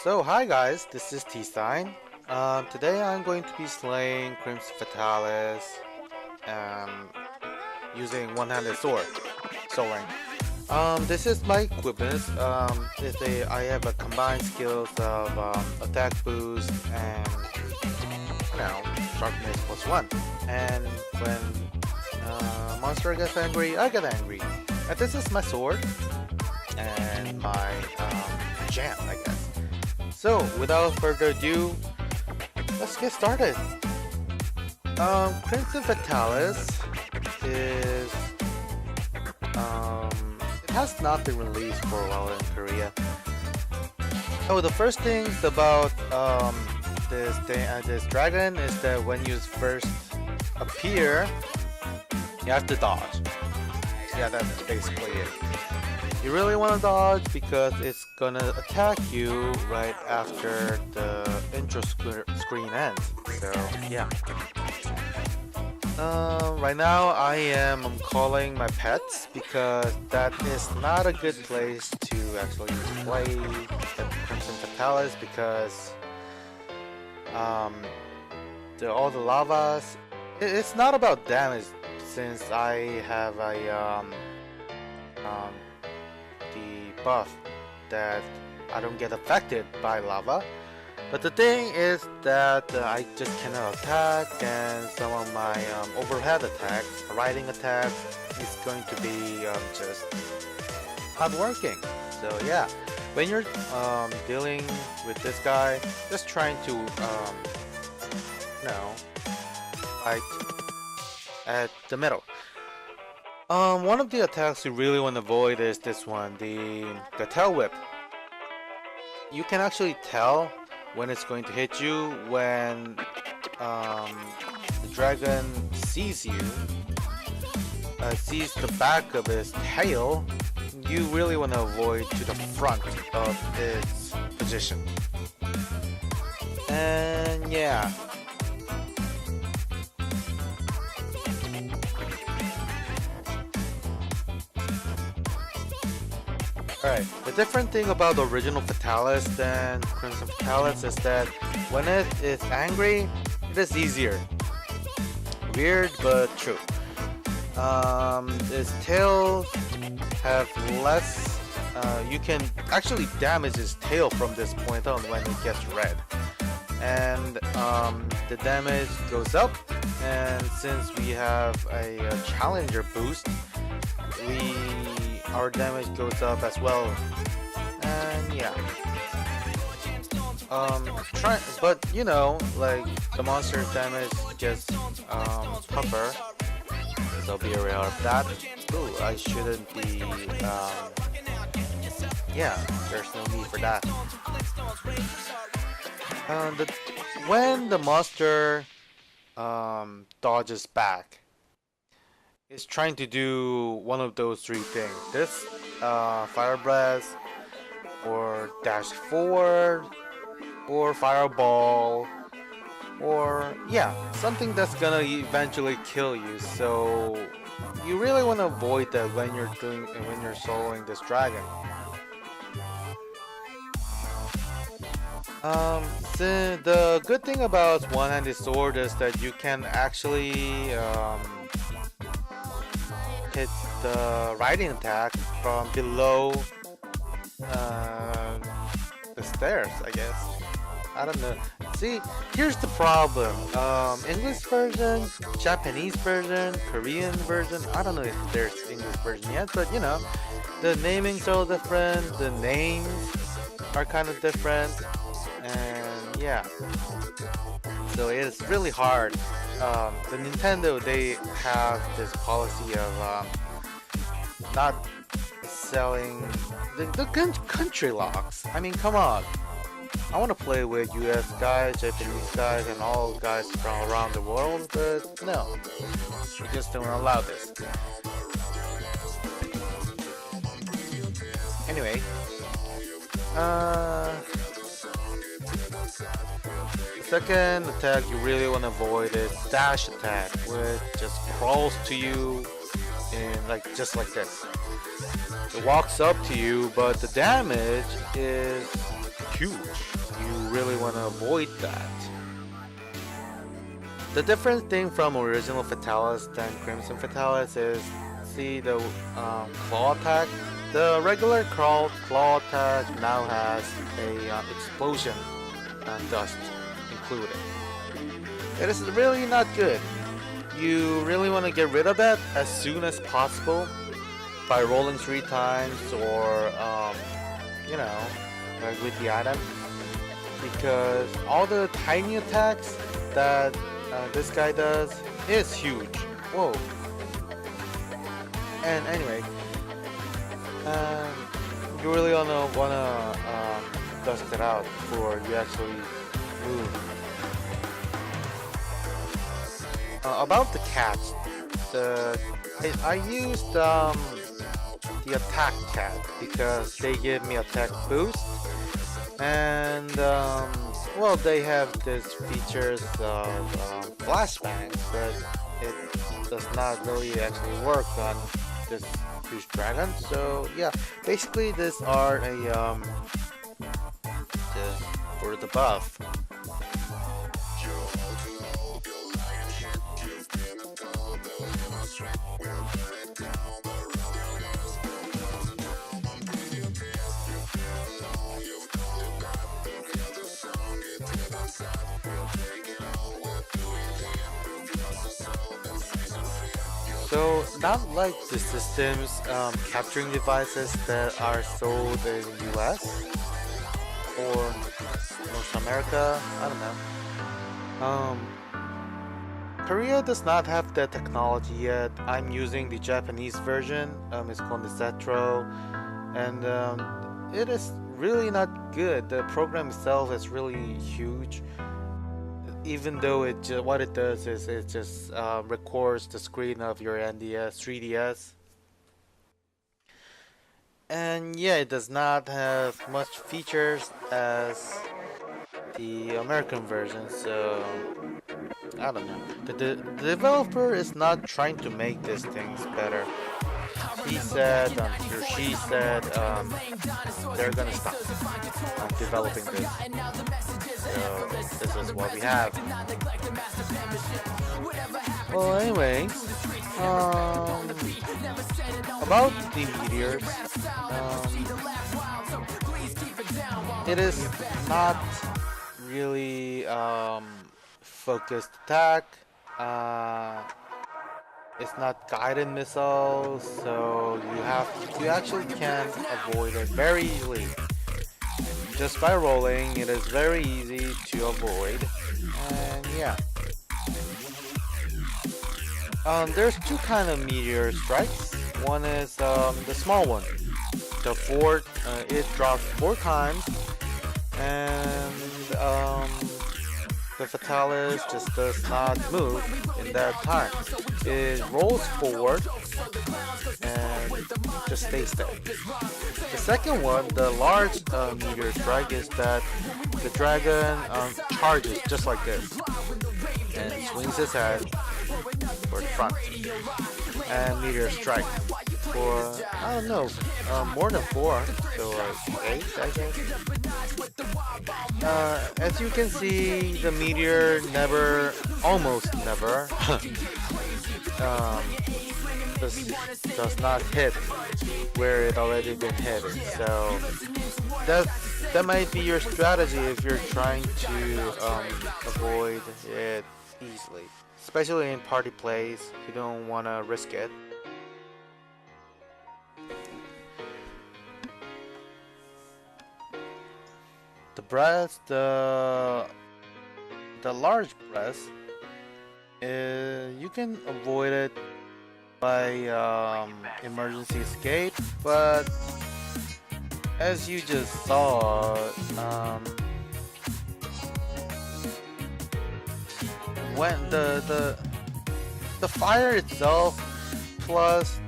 So hi guys, this is TSign. Today I'm going to be slaying Crimson Fatalis um, using one-handed sword. Soaring. This is my equipment. I have a combined skills of attack boost and sharpness +1. And when monster gets angry, I get angry. And this is my sword and my jam, I guess. So, without further ado, let's get started. Crimson Fatalis is it has not been released for a while in Korea. Oh, the first thing about this dragon is that when you first appear, you have to dodge. Yeah, that's basically it. You really want to dodge because it's gonna attack you right after the intro screen ends. So yeah. Right now I am calling my pets because that is not a good place to actually play the Crimson Fatalis because all the lavas. It's not about damage since I have a the buff that I don't get affected by lava, but the thing is that I just cannot attack, and some of my overhead attacks, riding attacks, is going to be just not working. So yeah, when you're dealing with this guy, just trying to fight at the middle. One of the attacks you really want to avoid is this one, the tail whip. You can actually tell when it's going to hit you when the dragon sees you, sees the back of his tail. You really want to avoid to the front of its position. And yeah. Alright, the different thing about the original Fatalis than Crimson Fatalis is that when it is angry, it is easier. Weird, but true. Its tails have less, you can actually damage its tail from this point on when it gets red. And the damage goes up, and since we have a challenger boost, our damage goes up as well. And yeah, but you know, like the monster's damage gets tougher, so be aware of that. Ooh, I shouldn't be yeah, there's no need for that. When the monster dodges back, it's trying to do one of those three things. This fire blast, or dash forward, or fireball, or yeah, something that's gonna eventually kill you. So you really want to avoid that when you're soloing this dragon. So the good thing about one-handed sword is that you can actually hit the riding attack from below the stairs, I guess. I don't know. See, here's the problem. English version, Japanese version, Korean version. I don't know if there's English version yet, but you know, the namings are different. The names are kind of different, and yeah. So it's really hard. The Nintendo, they have this policy of not selling the country locks. I mean, come on. I want to play with US guys, Japanese guys, and all guys from around the world, but no. We just don't allow this. Anyway. Second attack you really want to avoid is dash attack, which just crawls to you in just like this. It walks up to you, but the damage is huge. you really want to avoid that. The different thing from original Fatalis than Crimson Fatalis is, see the claw attack. The regular claw attack now has a explosion dust included. It is really not good. You really want to get rid of that as soon as possible by rolling 3 times or you know, with the item, because all the tiny attacks that this guy does is huge. Whoa. And anyway, you really wanna dust it out before you actually move. About the cats, I used the attack cat because they give me attack boost, and well, they have this features of flashbang, but it does not really actually work on this huge dragon. So yeah, basically these are a just for the buff. So, not like the systems capturing devices that are sold in the US or North America, I don't know. Korea does not have that technology yet. I'm using the Japanese version. It's called the Zetro, and it is really not good. The program itself is really huge. Even though what it does is it just records the screen of your NDS, 3DS, and yeah, it does not have much features as the American version. So I don't know. The developer is not trying to make these things better. He said, or she said, they're gonna stop developing this. So this is what we have. Well, anyway, about the meteors, it is not really focused attack. It's not guided missiles, so you actually can avoid it very easily. Just by rolling, it is very easy to avoid, and yeah. There's 2 kind of meteor strikes. One is the small one. The 4, it drops 4 times, and the Fatalis just does not move in that time. It rolls forward and just stays there. The second one, the large meteor strike, is that the dragon charges just like this and swings his head for the front, and meteor strike for, I don't know, more than 4, so 8, I guess. As you can see, the meteor almost never does not hit where it already been hit. So that might be your strategy if you're trying to avoid it easily, especially in party plays. You don't want to risk it. The breast, the large breast, you can avoid it by emergency escape, but as you just saw, when the fire itself plus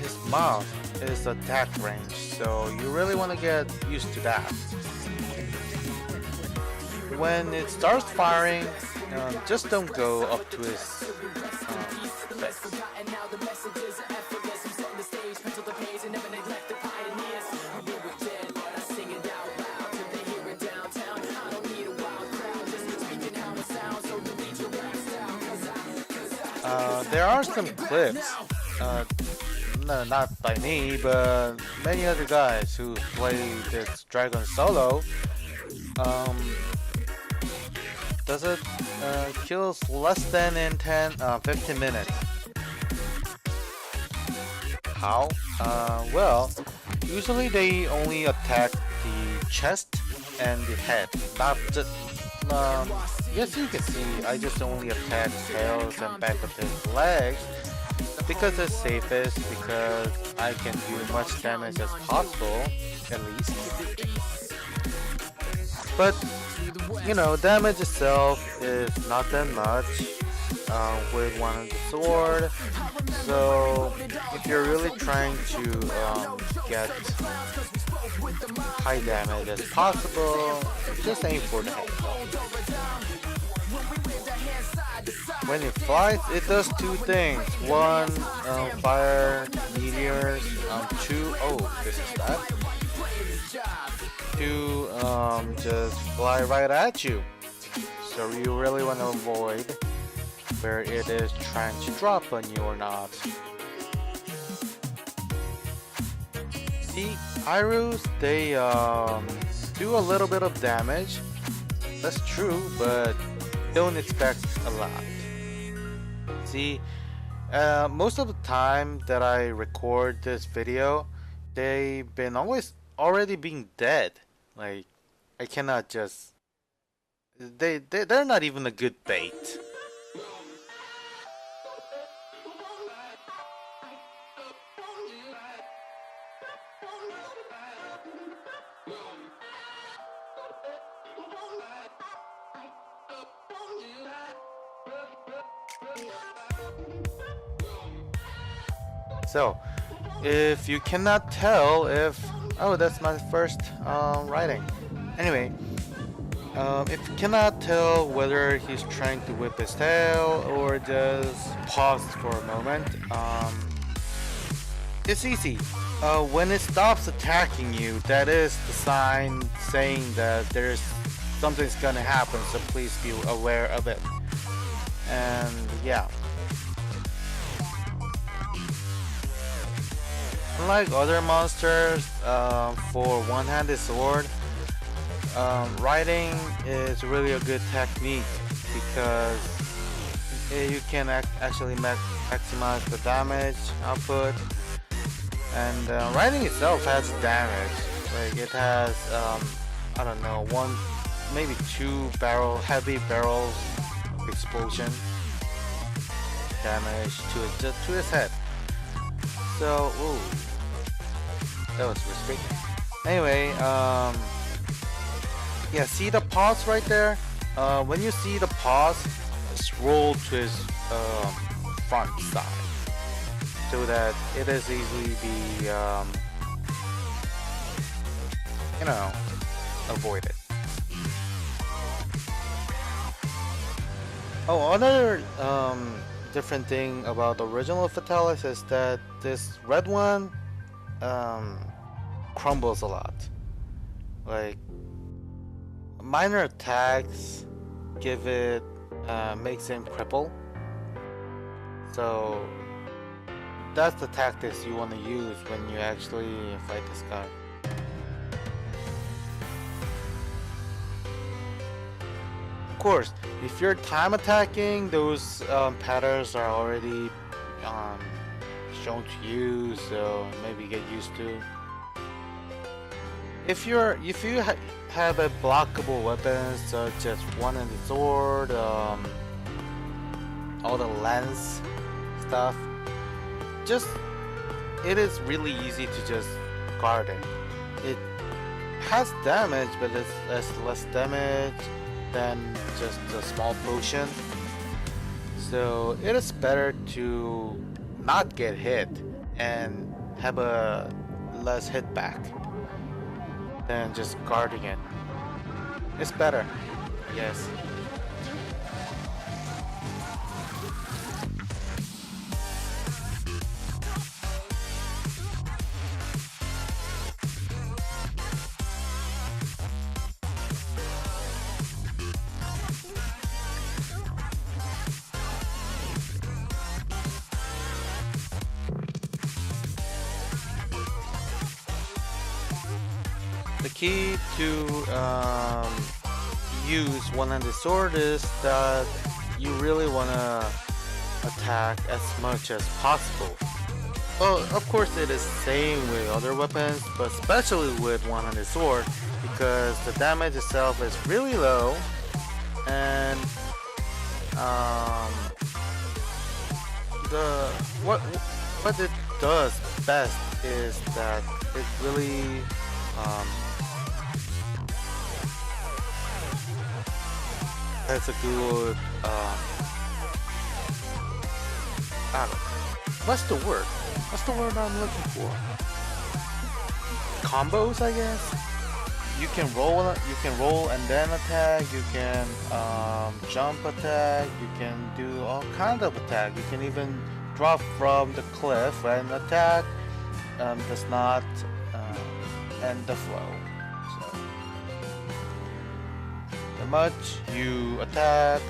his mouth is attack range, so you really want to get used to that. When it starts firing, just don't go up to his face. There are some clips, uh, no, not by me, but many other guys who play this Dragon solo. Um, does it kills less than in 15 minutes. How? Well, usually they only attack the chest and the head, not just. Yes, you can see I just only attack tails and back of his legs because it's safest, because I can do much damage as possible, at least. But you know, damage itself is not that much with one of the sword. So if you're really trying to get high damage as possible, just aim for the head. When it flies, it does two things. One, fire meteors. Two, oh, this is that. Two, just fly right at you. So you really want to avoid where it is trying to drop on you or not. See, Irus, they do a little bit of damage. That's true, but don't expect a lot. See, most of the time that I record this video, they've been already being dead. Like, I cannot just. They're not even a good bait. So, if you cannot tell if... Oh, that's my first writing. Anyway, if you cannot tell whether he's trying to whip his tail or just pause for a moment, it's easy. When it stops attacking you, that is the sign saying that there's something's gonna happen, so please be aware of it. And yeah. Unlike other monsters, for one-handed sword, riding is really a good technique because you can actually maximize the damage output, and riding itself has damage. Like it has, I don't know, one, maybe two heavy barrels explosion damage to his head. So, ooh. That was risky. Anyway, yeah, see the paws right there? When you see the paws, just roll to his front side so that it is easily be, you know, avoided. Oh, another different thing about the original Fatalis is that this red one crumbles a lot. Like minor attacks give it makes him cripple. So that's the tactics you want to use when you actually fight this guy. Of course, if you're time attacking, those patterns are already shown to you, so maybe get used to. If you have a blockable weapon such as one-handed sword, all the lens stuff, it is really easy to just guard it. It has damage, but it's less damage than just a small potion. So it is better to not get hit and have a less hit back than just guarding it. It's better, I guess. The key to use one-handed sword is that you really want to attack as much as possible. Well, of course it is same with other weapons, but especially with one-handed sword because the damage itself is really low, and um, the what it does best is that it really has a good I don't know. What's the word? What's the word I'm looking for? Combos, I guess. You can roll and then attack. You can jump attack. You can do all kind of attack. You can even drop from the cliff and attack does not end the flow. So the much you attack,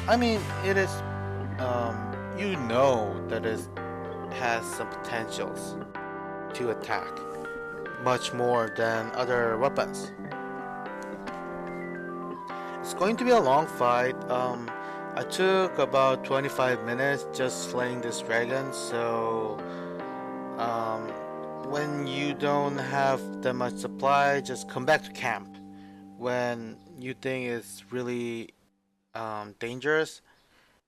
I mean, it is you know that it has some potentials to attack much more than other weapons. It's going to be a long fight. I took about 25 minutes just slaying this dragon, so when you don't have that much supply, just come back to camp. When you think it's really dangerous,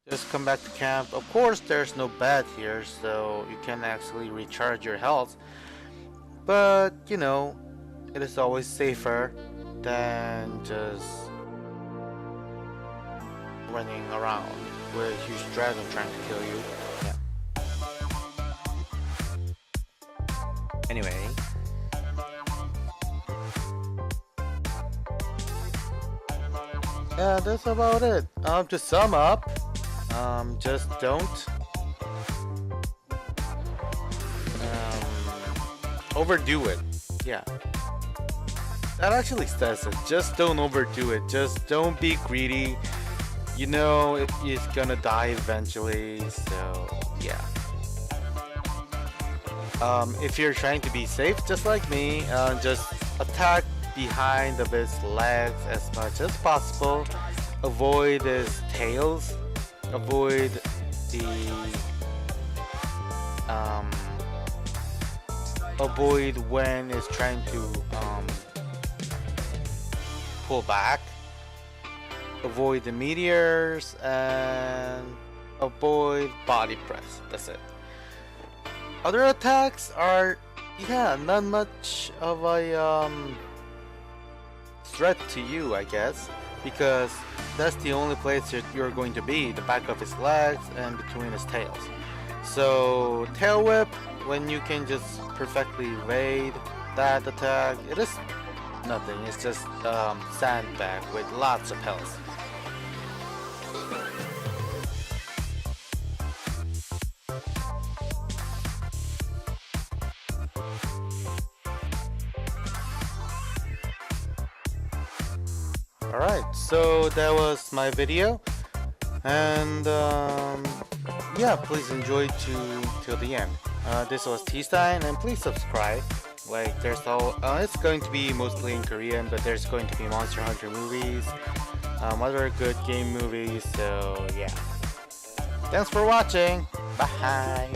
just come back to camp. Of course, there's no bed here, so you can actually recharge your health. But, you know, it is always safer than just running around with a huge dragon trying to kill you. Yeah. Anyway. Yeah, that's about it. To sum up, just don't overdo it. Yeah. That actually says it. Just don't overdo it. Just don't be greedy. You know it's gonna die eventually, so yeah. If you're trying to be safe, just like me, just attack behind of its legs as much as possible. Avoid its tails. Avoid the avoid when it's trying to pull back. Avoid the meteors and avoid body press. That's it. Other attacks are, yeah, not much of a threat to you, I guess, because that's the only place you're going to be, the back of his legs and between his tails. So tail whip, when you can just perfectly evade that attack, it is nothing. It's just sandbag with lots of health. Alright, so that was my video, and yeah, please enjoy till the end. This was TSign, and please subscribe. Like, there's it's going to be mostly in Korean, but there's going to be Monster Hunter movies, other good game movies, so yeah. Thanks for watching, bye!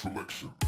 selection.